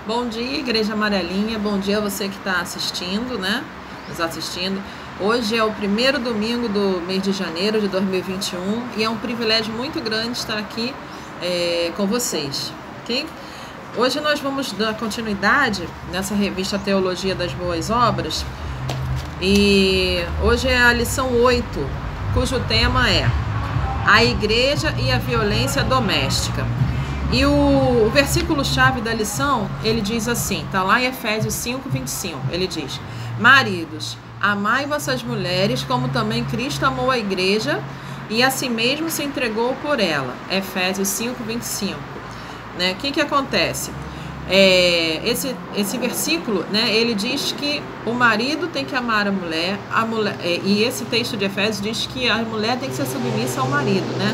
Bom dia, Igreja Amarelinha, bom dia a você que está assistindo, né? Nos assistindo. Hoje é o primeiro domingo do mês de janeiro de 2021 e é um privilégio muito grande estar aqui com vocês, ok? Hoje nós vamos dar continuidade nessa revista Teologia das Boas Obras e hoje é a lição 8, cujo tema é a Igreja e a Violência Doméstica. E o versículo-chave da lição, ele diz assim, está lá em Efésios 5:25, ele diz: maridos, amai vossas mulheres, como também Cristo amou a igreja e a si mesmo se entregou por ela. Efésios 5:25. Né? O que acontece? Esse versículo, né, ele diz que o marido tem que amar a mulher, e esse texto de Efésios diz que a mulher tem que ser submissa ao marido, né?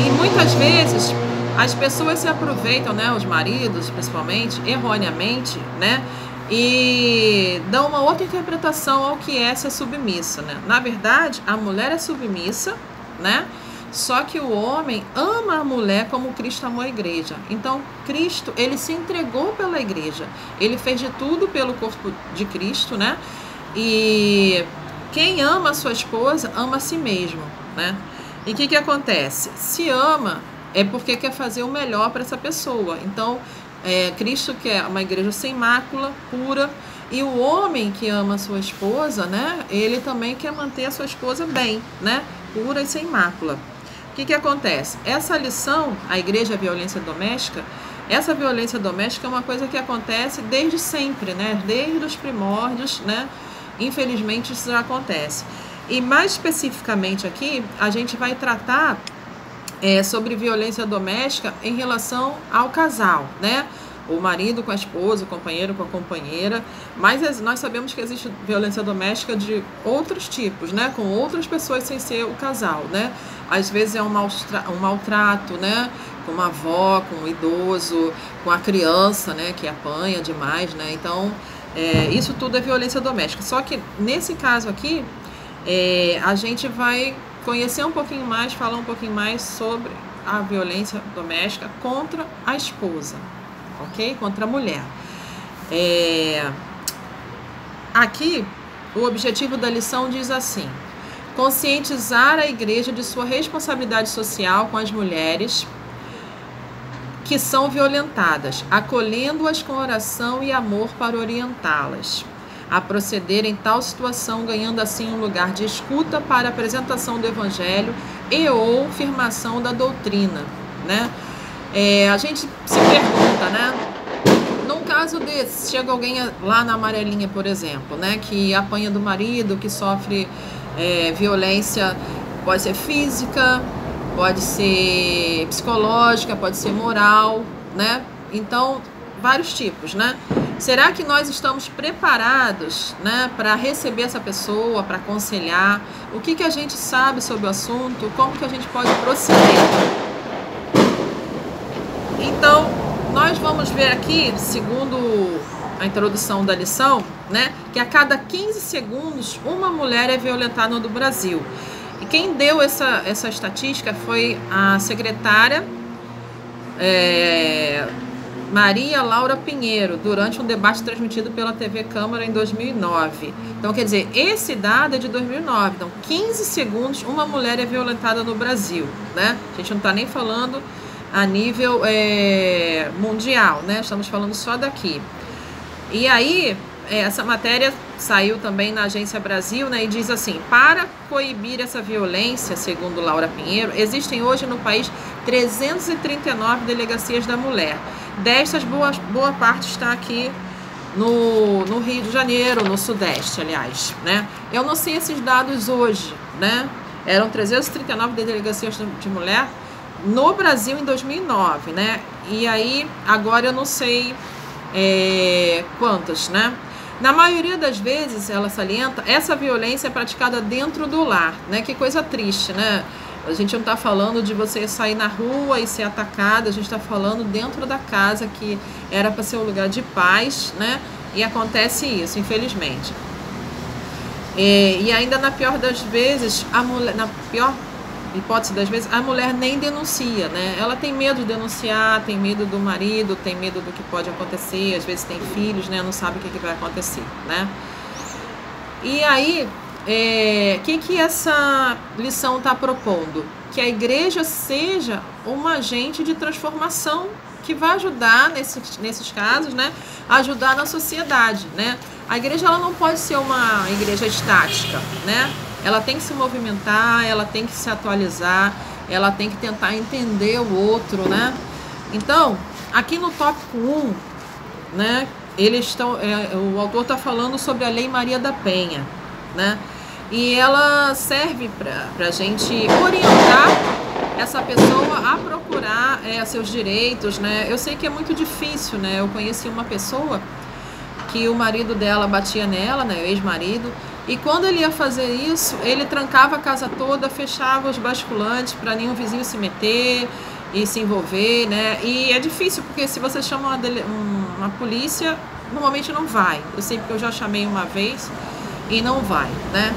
E muitas vezes as pessoas se aproveitam, né, os maridos principalmente, erroneamente, né, e dão uma outra interpretação ao que é ser submissa, né? Na verdade, a mulher é submissa, né? Só que o homem ama a mulher como Cristo amou a igreja. Então, Cristo, ele se entregou pela igreja. Ele fez de tudo pelo corpo de Cristo, né? E quem ama a sua esposa, ama a si mesmo, né? E o que acontece? Se ama, é porque quer fazer o melhor para essa pessoa. Então, Cristo quer uma igreja sem mácula, pura. E o homem que ama a sua esposa, né? Ele também quer manter a sua esposa bem, né? Pura e sem mácula. O que acontece? Essa lição, a igreja e a violência doméstica, essa violência doméstica é uma coisa que acontece desde sempre, né? Desde os primórdios, né? Infelizmente isso já acontece. E mais especificamente aqui, a gente vai tratar sobre violência doméstica em relação ao casal, né? O marido com a esposa, o companheiro com a companheira, mas nós sabemos que existe violência doméstica de outros tipos, né? Com outras pessoas sem ser o casal, né? Às vezes é um maltrato, né? Com uma avó, com um idoso, com a criança, né? Que apanha demais, né? Então, isso tudo é violência doméstica. Só que nesse caso aqui, a gente vai conhecer um pouquinho mais, falar um pouquinho mais sobre a violência doméstica contra a esposa, ok? Contra a mulher. Aqui, o objetivo da lição diz assim: conscientizar a igreja de sua responsabilidade social com as mulheres que são violentadas, acolhendo-as com oração e amor para orientá-las a proceder em tal situação, ganhando assim um lugar de escuta para a apresentação do evangelho e ou afirmação da doutrina, né? A gente se pergunta, né? Num caso desse, chega alguém lá na Amarelinha, por exemplo, né, que apanha do marido, que sofre violência, pode ser física, pode ser psicológica, pode ser moral, né? Então, vários tipos, né? Será que nós estamos preparados, né, para receber essa pessoa, para aconselhar? O que a gente sabe sobre o assunto? Como que a gente pode proceder? Então, nós vamos ver aqui, segundo a introdução da lição, né, que a cada 15 segundos uma mulher é violentada no Brasil. E quem deu essa estatística foi a secretária Maria Laura Pinheiro, durante um debate transmitido pela TV Câmara em 2009. Então, quer dizer, esse dado é de 2009. Então, 15 segundos uma mulher é violentada no Brasil, né? A gente não está nem falando a nível mundial, né? Estamos falando só daqui. E aí, essa matéria saiu também na Agência Brasil, né? E diz assim: para coibir essa violência, segundo Laura Pinheiro, existem hoje no país 339 delegacias da mulher. Destas, boa parte está aqui no Rio de Janeiro, no Sudeste, aliás, né? Eu não sei esses dados hoje, né? Eram 339 delegacias de mulher no Brasil em 2009, né? E aí, agora eu não sei quantas, né? Na maioria das vezes, ela salienta, essa violência é praticada dentro do lar, né? Que coisa triste, né? A gente não está falando de você sair na rua e ser atacada, a gente está falando dentro da casa, que era para ser um lugar de paz, né? E acontece isso, infelizmente. E ainda na pior das vezes, a mulher, na pior hipótese das vezes, a mulher nem denuncia, né? Ela tem medo de denunciar, tem medo do marido, tem medo do que pode acontecer, às vezes tem filhos, né? Não sabe o que vai acontecer, né? E aí, que essa lição está propondo? Que a igreja seja um agente de transformação que vai ajudar, nesses casos, né? Ajudar na sociedade, né? A igreja, ela não pode ser uma igreja estática, né? Ela tem que se movimentar, ela tem que se atualizar, ela tem que tentar entender o outro, né? Então, aqui no tópico 1, né? O autor está falando sobre a Lei Maria da Penha, né? E ela serve para a gente orientar essa pessoa a procurar seus direitos, né? Eu sei que é muito difícil, né? Eu conheci uma pessoa que o marido dela batia nela, né? O ex-marido. E quando ele ia fazer isso, ele trancava a casa toda, fechava os basculantes para nenhum vizinho se meter e se envolver, né? E é difícil, porque se você chama uma polícia, normalmente não vai. Eu sei porque eu já chamei uma vez e não vai, né?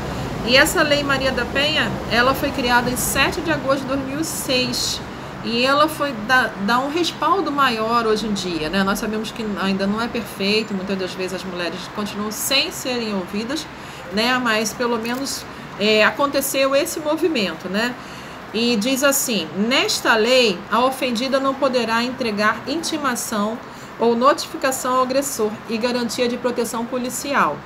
E essa Lei Maria da Penha, ela foi criada em 7 de agosto de 2006 e ela foi dar um respaldo maior hoje em dia, né? Nós sabemos que ainda não é perfeito, muitas das vezes as mulheres continuam sem serem ouvidas, né? Mas pelo menos aconteceu esse movimento, né? E diz assim: nesta lei, a ofendida não poderá entregar intimação ou notificação ao agressor e garantia de proteção policial,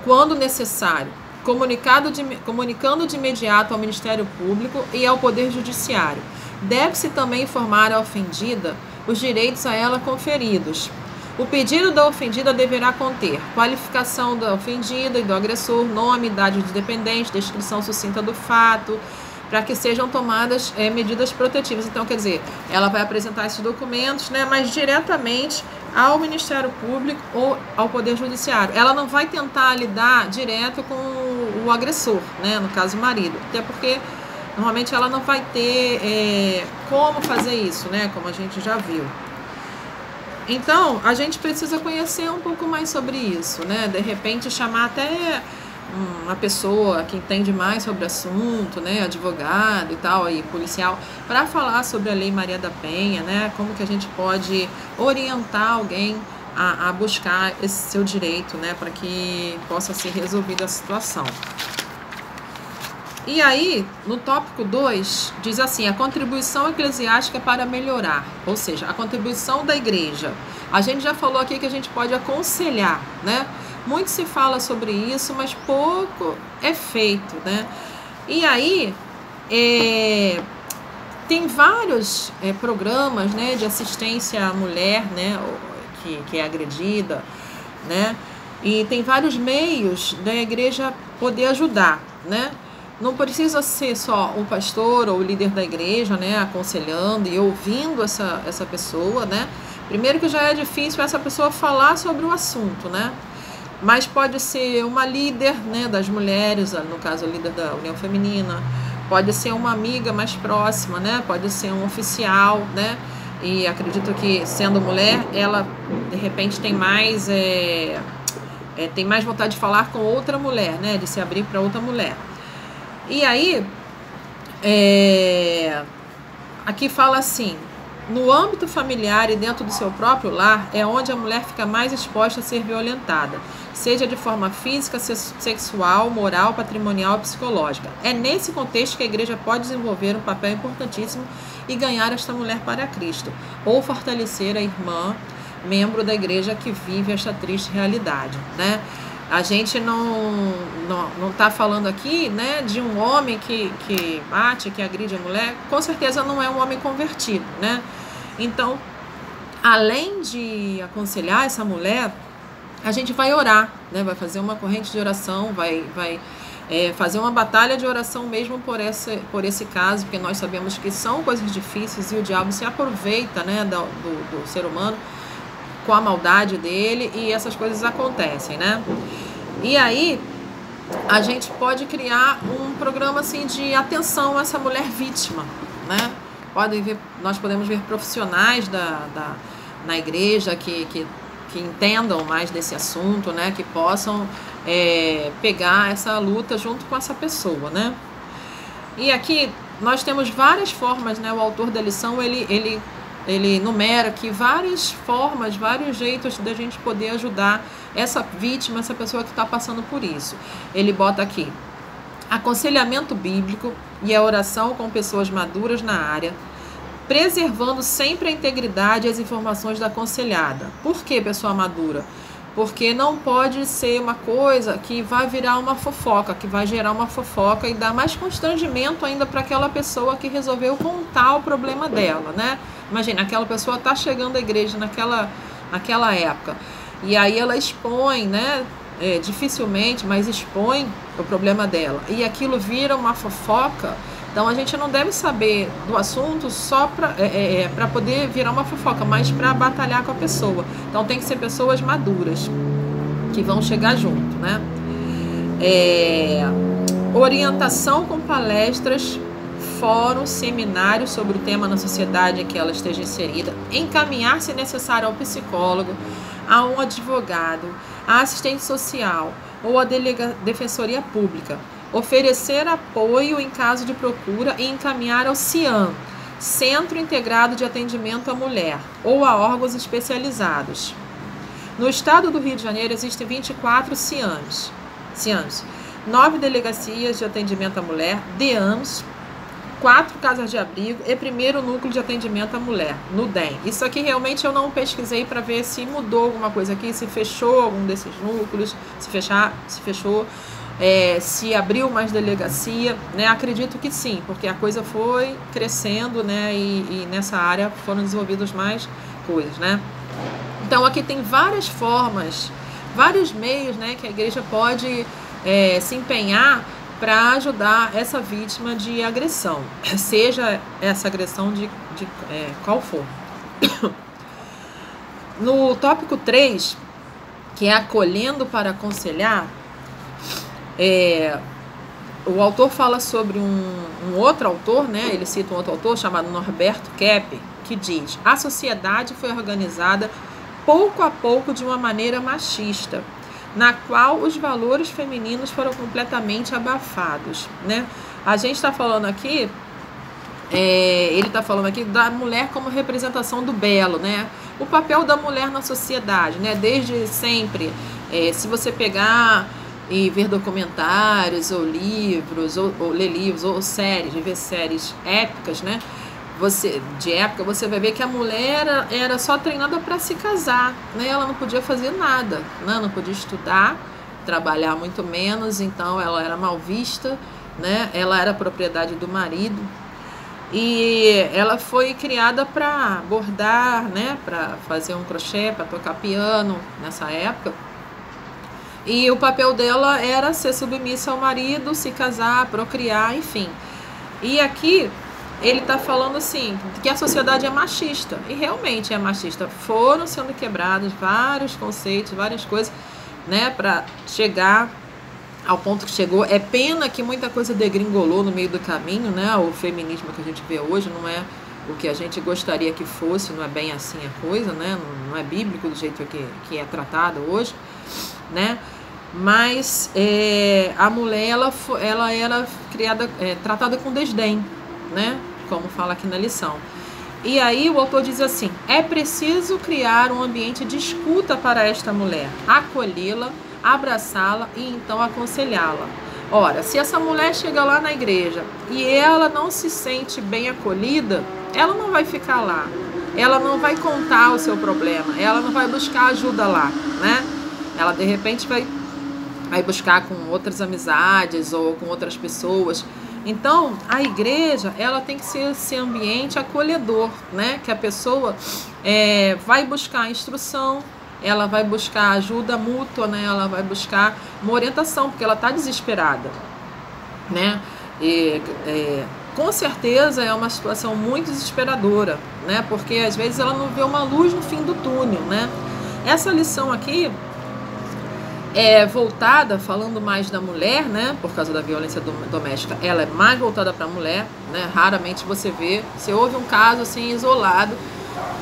quando necessário, comunicando de imediato ao Ministério Público e ao Poder Judiciário. Deve-se também informar a ofendida os direitos a ela conferidos. O pedido da ofendida deverá conter qualificação da ofendida e do agressor, nome, idade de dependente, descrição sucinta do fato, para que sejam tomadas medidas protetivas. Então, quer dizer, ela vai apresentar esses documentos, né, mas diretamente ao Ministério Público ou ao Poder Judiciário. Ela não vai tentar lidar direto com o agressor, né, no caso o marido, até porque normalmente ela não vai ter como fazer isso, né, como a gente já viu. Então, a gente precisa conhecer um pouco mais sobre isso, né, de repente chamar até uma pessoa que entende mais sobre o assunto, né, advogado e tal, e policial, para falar sobre a Lei Maria da Penha, né, como que a gente pode orientar alguém a buscar esse seu direito, né, para que possa ser resolvida a situação. E aí, no tópico 2, diz assim: a contribuição eclesiástica para melhorar, ou seja, a contribuição da igreja. A gente já falou aqui que a gente pode aconselhar, né? Muito se fala sobre isso, mas pouco é feito, né? E aí, tem vários programas, né, de assistência à mulher, né, que é agredida, né? E tem vários meios da igreja poder ajudar, né? Não precisa ser só o pastor ou o líder da igreja, né, aconselhando e ouvindo essa pessoa, né? Primeiro que já é difícil essa pessoa falar sobre o assunto, né? Mas pode ser uma líder, né, das mulheres, no caso a líder da União Feminina, pode ser uma amiga mais próxima, né? Pode ser um oficial, né? E acredito que, sendo mulher, ela de repente tem mais vontade de falar com outra mulher, né? De se abrir para outra mulher. E aí, aqui fala assim: no âmbito familiar e dentro do seu próprio lar é onde a mulher fica mais exposta a ser violentada, seja de forma física, sexual, moral, patrimonial ou psicológica. É nesse contexto que a igreja pode desenvolver um papel importantíssimo e ganhar esta mulher para Cristo, ou fortalecer a irmã, membro da igreja que vive esta triste realidade, né? A gente não está falando aqui, né, de um homem que bate, que agride a mulher. Com certeza não é um homem convertido, né? Então, além de aconselhar essa mulher, a gente vai orar, né? Vai fazer uma corrente de oração, vai fazer uma batalha de oração mesmo por esse caso, porque nós sabemos que são coisas difíceis e o diabo se aproveita, né, do ser humano com a maldade dele, e essas coisas acontecem, né? E aí a gente pode criar um programa assim de atenção a essa mulher vítima, né? Nós podemos ver profissionais na igreja que entendam mais desse assunto, né? Que possam pegar essa luta junto com essa pessoa, né? E aqui nós temos várias formas, né? O autor da lição, ele enumera aqui várias formas, vários jeitos da gente poder ajudar essa vítima, essa pessoa que está passando por isso. Ele bota aqui: aconselhamento bíblico e a oração com pessoas maduras na área, preservando sempre a integridade e as informações da aconselhada. Por que pessoa madura? Porque não pode ser uma coisa que vai virar uma fofoca, que vai gerar uma fofoca e dar mais constrangimento ainda para aquela pessoa que resolveu contar o problema dela, né? Imagina, aquela pessoa está chegando à igreja naquela época, e aí ela expõe, né? Dificilmente, mas expõe o problema dela, e aquilo vira uma fofoca. Então a gente não deve saber do assunto só para poder virar uma fofoca, mas para batalhar com a pessoa. Então tem que ser pessoas maduras que vão chegar junto, né? Orientação com palestras, fóruns, seminários sobre o tema na sociedade em que ela esteja inserida, encaminhar, se necessário, ao psicólogo, a um advogado, a assistente social ou a defensoria pública, oferecer apoio em caso de procura e encaminhar ao CIAM, Centro Integrado de Atendimento à Mulher, ou a órgãos especializados. No estado do Rio de Janeiro existem 24 CIAMs, 9 delegacias de atendimento à mulher, DEAMs, 4 casas de abrigo e primeiro núcleo de atendimento à mulher, no DEM. Isso aqui realmente eu não pesquisei para ver se mudou alguma coisa aqui, se fechou algum desses núcleos, se fechou, se abriu mais delegacia, né? Acredito que sim, porque a coisa foi crescendo, né? E nessa área foram desenvolvidas mais coisas, né? Então aqui tem várias formas, vários meios, né, que a igreja pode se empenhar para ajudar essa vítima de agressão, seja essa agressão de qual for. No tópico 3, que é acolhendo para aconselhar, o autor fala sobre um outro autor, né? Ele cita um outro autor chamado Norberto Kepp, que diz: a sociedade foi organizada pouco a pouco de uma maneira machista, na qual os valores femininos foram completamente abafados, né? A gente está falando aqui, ele está falando aqui da mulher como representação do belo, né? O papel da mulher na sociedade, né? Desde sempre, se você pegar e ver documentários ou livros, ou ler livros, ou séries, ver séries épicas, né? De época, você vai ver que a mulher era só treinada para se casar, né? Ela não podia fazer nada, né? Não podia estudar, trabalhar muito menos, então ela era mal vista, né? Ela era propriedade do marido, e ela foi criada para bordar, né? Para fazer um crochê, para tocar piano nessa época. E o papel dela era ser submissa ao marido, se casar, procriar, enfim. E aqui ele está falando assim, que a sociedade é machista, e realmente é machista. Foram sendo quebrados vários conceitos, várias coisas, né, para chegar ao ponto que chegou. É pena que muita coisa degringolou no meio do caminho, né? O feminismo que a gente vê hoje não é o que a gente gostaria que fosse, não é bem assim a coisa, né? Não é bíblico do jeito que é tratado hoje, né? Mas a mulher ela era criada, tratada com desdém, né? Como fala aqui na lição. E aí o autor diz assim: é preciso criar um ambiente de escuta para esta mulher, acolhê-la, abraçá-la e então aconselhá-la. Ora, se essa mulher chega lá na igreja e ela não se sente bem acolhida, ela não vai ficar lá, ela não vai contar o seu problema, ela não vai buscar ajuda lá, né? Ela de repente vai buscar com outras amizades ou com outras pessoas. Então, a igreja, ela tem que ser esse ambiente acolhedor, né? Que a pessoa vai buscar instrução, ela vai buscar ajuda mútua, né? Ela vai buscar uma orientação, porque ela está desesperada, né? E com certeza é uma situação muito desesperadora, né? Porque às vezes ela não vê uma luz no fim do túnel, né? Essa lição aqui é voltada, falando mais da mulher, né? Por causa da violência doméstica, ela é mais voltada para a mulher, né? Raramente você ouve um caso assim isolado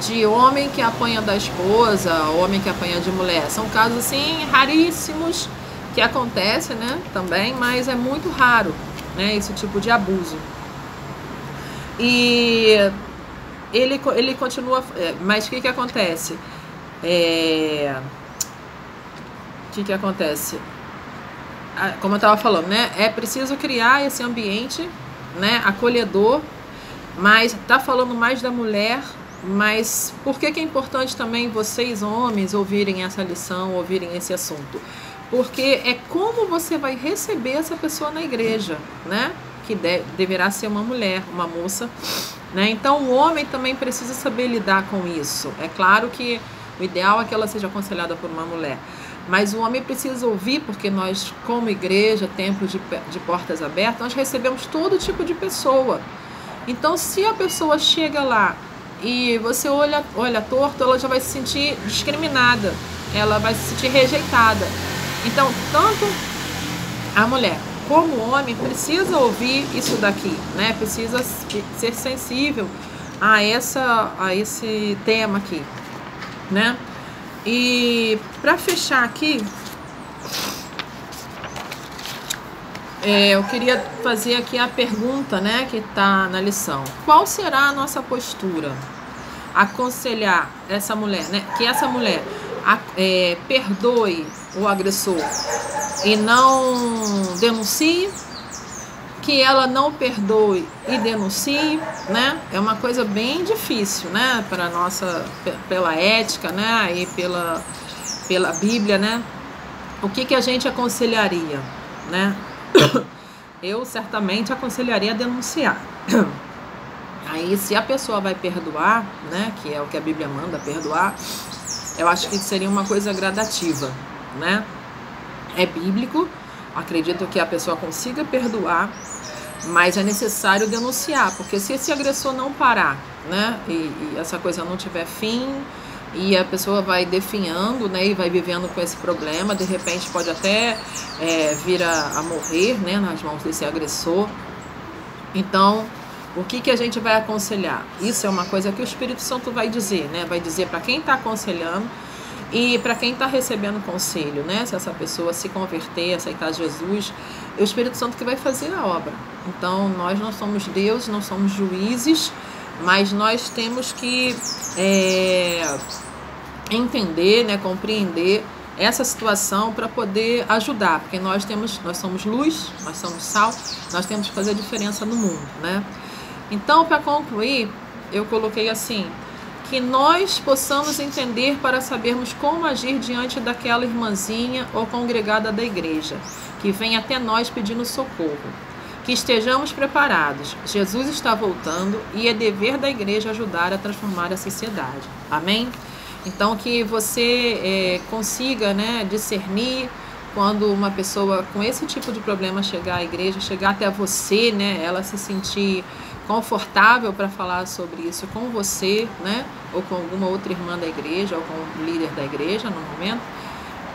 de homem que apanha da esposa, homem que apanha de mulher. São casos assim raríssimos que acontecem, né? Também, mas é muito raro, né, esse tipo de abuso. E ele continua, mas o que acontece? O que acontece? Como eu estava falando, né, é preciso criar esse ambiente, né, acolhedor, mas tá falando mais da mulher. Mas por que é importante também vocês, homens, ouvirem essa lição, ouvirem esse assunto? Porque é como você vai receber essa pessoa na igreja, né? Que deverá ser uma mulher, uma moça, né? Então o homem também precisa saber lidar com isso. É claro que o ideal é que ela seja aconselhada por uma mulher, mas o homem precisa ouvir, porque nós, como igreja, templo de portas abertas, nós recebemos todo tipo de pessoa. Então, se a pessoa chega lá e você olha torto, ela já vai se sentir discriminada, ela vai se sentir rejeitada. Então, tanto a mulher como o homem precisa ouvir isso daqui, né? Precisa ser sensível a esse tema aqui, né? E para fechar aqui, eu queria fazer aqui a pergunta, né, que está na lição. Qual será a nossa postura? Aconselhar essa mulher, né, que essa mulher perdoe o agressor e não denuncie, que ela não perdoe e denuncie, né? É uma coisa bem difícil, né, para nossa, pela ética, né, e pela Bíblia, né? O que a gente aconselharia, né? Eu certamente aconselharia a denunciar. Aí, se a pessoa vai perdoar, né, que é o que a Bíblia manda, perdoar, eu acho que seria uma coisa gradativa, né? É bíblico, acredito que a pessoa consiga perdoar, mas é necessário denunciar, porque se esse agressor não parar, né, e essa coisa não tiver fim, e a pessoa vai definhando, né, e vai vivendo com esse problema, de repente pode até vir a morrer, né, nas mãos desse agressor. Então, o que a gente vai aconselhar? Isso é uma coisa que o Espírito Santo vai dizer, né? Vai dizer para quem está aconselhando e para quem está recebendo conselho, né? Se essa pessoa se converter, aceitar Jesus, é o Espírito Santo que vai fazer a obra. Então, nós não somos Deus, não somos juízes, mas nós temos que entender, né, compreender essa situação para poder ajudar, porque nós somos luz, nós somos sal, nós temos que fazer a diferença no mundo, né? Então, para concluir, eu coloquei assim, que nós possamos entender para sabermos como agir diante daquela irmãzinha ou congregada da igreja, que vem até nós pedindo socorro. Que estejamos preparados. Jesus está voltando e é dever da igreja ajudar a transformar a sociedade. Amém? Então, que você consiga, né, discernir quando uma pessoa com esse tipo de problema chegar à igreja, chegar até você, né, ela se sentir confortável para falar sobre isso com você, né, ou com alguma outra irmã da igreja, ou com o líder da igreja no momento,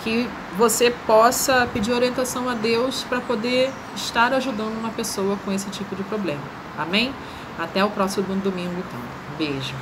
que você possa pedir orientação a Deus para poder estar ajudando uma pessoa com esse tipo de problema. Amém? Até o próximo domingo, então. Beijo.